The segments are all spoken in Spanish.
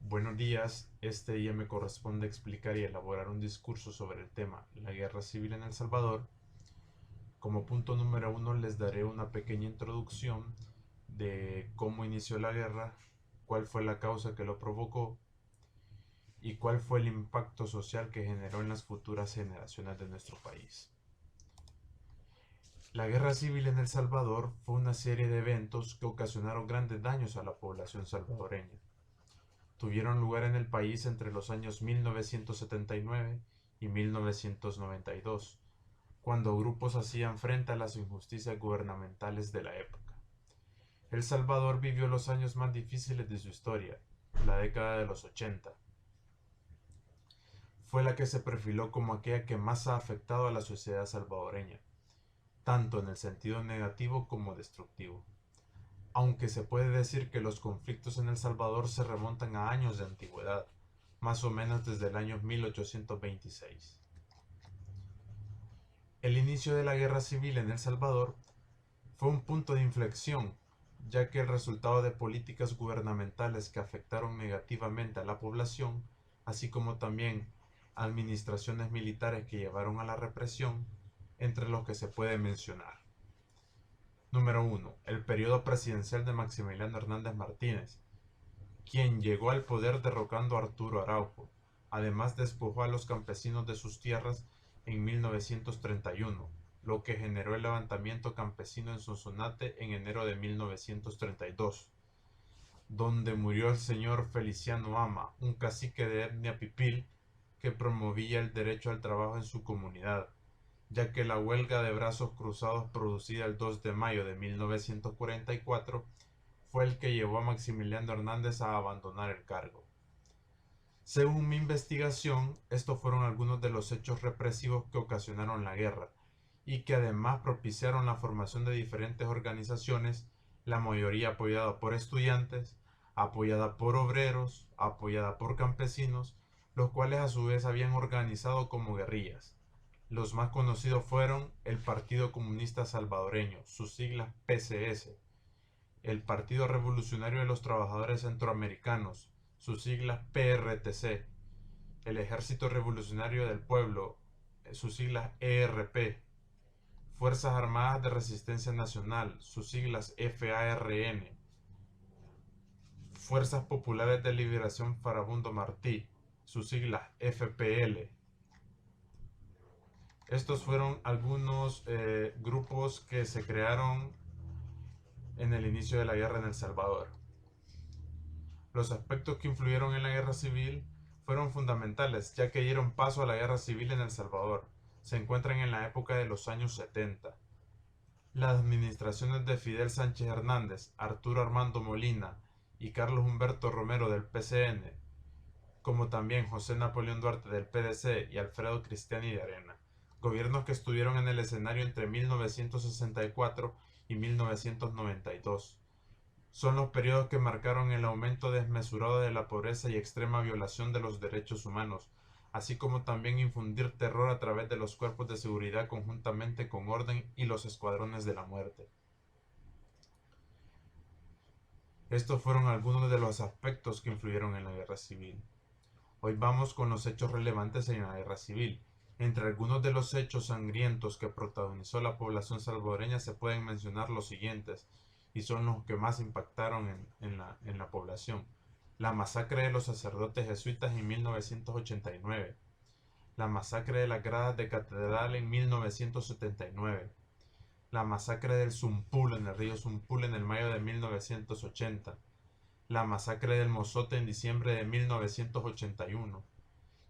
Buenos días, este día me corresponde explicar y elaborar un discurso sobre el tema la guerra civil en El Salvador. Como punto número uno les daré una pequeña introducción de cómo inició la guerra, cuál fue la causa que lo provocó y cuál fue el impacto social que generó en las futuras generaciones de nuestro país. La guerra civil en El Salvador fue una serie de eventos que ocasionaron grandes daños a la población salvadoreña. Tuvieron lugar en el país entre los años 1979 y 1992, cuando grupos hacían frente a las injusticias gubernamentales de la época. El Salvador vivió los años más difíciles de su historia, la década de los 80. Fue la que se perfiló como aquella que más ha afectado a la sociedad salvadoreña, tanto en el sentido negativo como destructivo. Aunque se puede decir que los conflictos en El Salvador se remontan a años de antigüedad, más o menos desde el año 1826. El inicio de la guerra civil en El Salvador fue un punto de inflexión, ya que el resultado de políticas gubernamentales que afectaron negativamente a la población, así como también administraciones militares que llevaron a la represión, entre los que se puede mencionar. Número 1. El periodo presidencial de Maximiliano Hernández Martínez, quien llegó al poder derrocando a Arturo Araujo. Además despojó a los campesinos de sus tierras en 1931, lo que generó el levantamiento campesino en Sonsonate en enero de 1932, donde murió el señor Feliciano Ama, un cacique de etnia pipil que promovía el derecho al trabajo en su comunidad, ya que la huelga de brazos cruzados producida el 2 de mayo de 1944 fue el que llevó a Maximiliano Hernández a abandonar el cargo. Según mi investigación, estos fueron algunos de los hechos represivos que ocasionaron la guerra y que además propiciaron la formación de diferentes organizaciones, la mayoría apoyada por estudiantes, apoyada por obreros, apoyada por campesinos, los cuales a su vez habían organizado como guerrillas. Los más conocidos fueron el Partido Comunista Salvadoreño, sus siglas PCS, el Partido Revolucionario de los Trabajadores Centroamericanos, sus siglas PRTC, el Ejército Revolucionario del Pueblo, sus siglas ERP, Fuerzas Armadas de Resistencia Nacional, sus siglas FARN, Fuerzas Populares de Liberación Farabundo Martí, sus siglas FPL. Estos fueron algunos grupos que se crearon en el inicio de la guerra en El Salvador. Los aspectos que influyeron en la guerra civil fueron fundamentales, ya que dieron paso a la guerra civil en El Salvador. Se encuentran en la época de los años 70. Las administraciones de Fidel Sánchez Hernández, Arturo Armando Molina y Carlos Humberto Romero del PCN, como también José Napoleón Duarte del PDC y Alfredo Cristiani de Arena, gobiernos que estuvieron en el escenario entre 1964 y 1992. Son los periodos que marcaron el aumento desmesurado de la pobreza y extrema violación de los derechos humanos, así como también infundir terror a través de los cuerpos de seguridad conjuntamente con Orden y los escuadrones de la muerte. Estos fueron algunos de los aspectos que influyeron en la guerra civil. Hoy vamos con los hechos relevantes en la guerra civil. Entre algunos de los hechos sangrientos que protagonizó la población salvadoreña se pueden mencionar los siguientes, y son los que más impactaron en la población. La masacre de los sacerdotes jesuitas en 1989, la masacre de las gradas de catedral en 1979, la masacre del Zumpul en el río Zumpul en el mayo de 1980, la masacre del Mozote en diciembre de 1981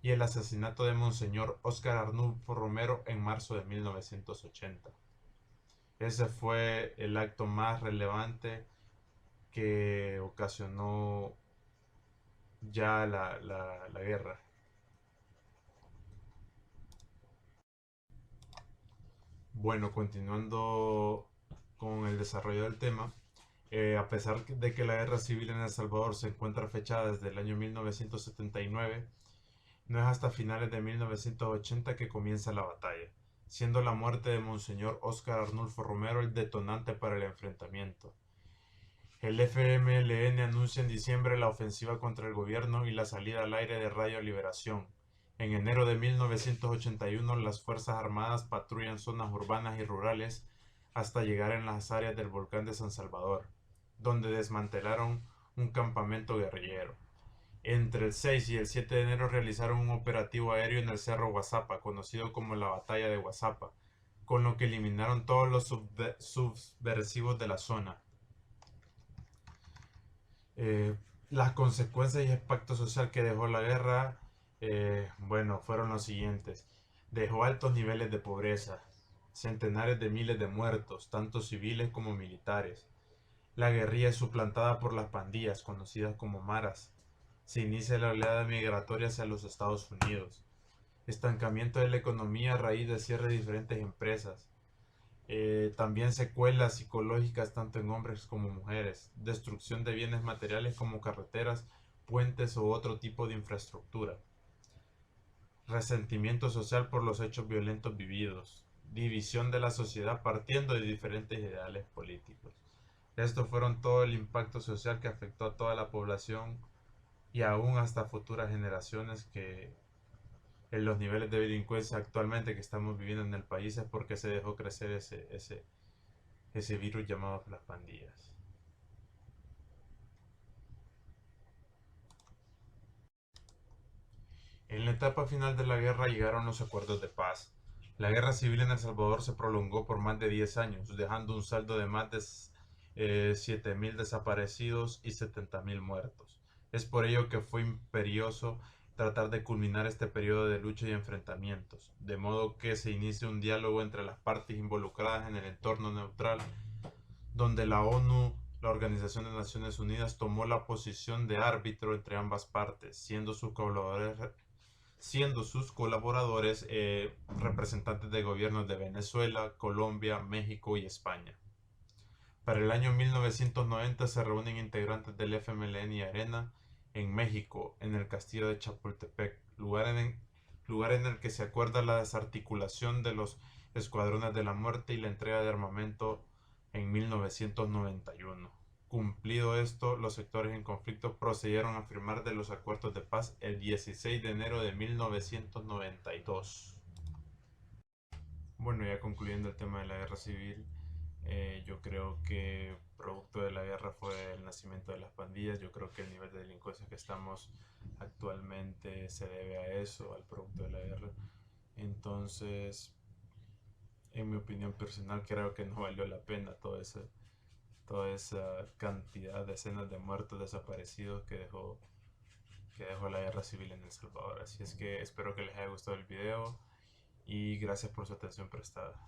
y el asesinato de Monseñor Óscar Arnulfo Romero en marzo de 1980. Ese fue el acto más relevante que ocasionó ya la guerra. Bueno, continuando con el desarrollo del tema, a pesar de que la guerra civil en El Salvador se encuentra fechada desde el año 1979, no es hasta finales de 1980 que comienza la batalla, siendo la muerte de Monseñor Óscar Arnulfo Romero el detonante para el enfrentamiento. El FMLN anuncia en diciembre la ofensiva contra el gobierno y la salida al aire de Radio Liberación. En enero de 1981, las Fuerzas Armadas patrullan zonas urbanas y rurales hasta llegar en las áreas del volcán de San Salvador, donde desmantelaron un campamento guerrillero. Entre el 6 y el 7 de enero realizaron un operativo aéreo en el Cerro Guazapa, conocido como la Batalla de Guazapa, con lo que eliminaron todos los subversivos de la zona. Eh, las consecuencias y impacto social que dejó la guerra, bueno, fueron los siguientes. Dejó altos niveles de pobreza, centenares de miles de muertos, tanto civiles como militares. La guerrilla es suplantada por las pandillas, conocidas como maras. Se inicia la oleada migratoria hacia los Estados Unidos. Estancamiento de la economía a raíz de cierre de diferentes empresas. También secuelas psicológicas tanto en hombres como mujeres, destrucción de bienes materiales como carreteras, puentes u otro tipo de infraestructura, resentimiento social por los hechos violentos vividos, división de la sociedad partiendo de diferentes ideales políticos. Estos fueron todo el impacto social que afectó a toda la población y aún hasta futuras generaciones que en los niveles de delincuencia actualmente que estamos viviendo en el país es porque se dejó crecer ese virus llamado las pandillas. En la etapa final de la guerra llegaron los acuerdos de paz. La guerra civil en El Salvador se prolongó por más de 10 años, dejando un saldo de más de 7.000 desaparecidos y 70.000 muertos. Es por ello que fue imperioso tratar de culminar este periodo de lucha y enfrentamientos, de modo que se inicie un diálogo entre las partes involucradas en el entorno neutral donde la ONU, la Organización de Naciones Unidas, tomó la posición de árbitro entre ambas partes, siendo sus colaboradores representantes de gobiernos de Venezuela, Colombia, México y España. Para el año 1990 se reúnen integrantes del FMLN y Arena en México, en el castillo de Chapultepec, lugar en el que se acuerda la desarticulación de los escuadrones de la muerte y la entrega de armamento en 1991. Cumplido esto, los sectores en conflicto procedieron a firmar de los acuerdos de paz el 16 de enero de 1992. Bueno, ya concluyendo el tema de la guerra civil, yo creo que producto de la guerra fue el nacimiento de las pandillas. Yo creo que el nivel de delincuencia que estamos actualmente se debe a eso, al producto de la guerra. Entonces, en mi opinión personal, creo que no valió la pena toda esa cantidad de escenas de muertos desaparecidos que dejó la guerra civil en El Salvador. Así es que espero que les haya gustado el video y gracias por su atención prestada.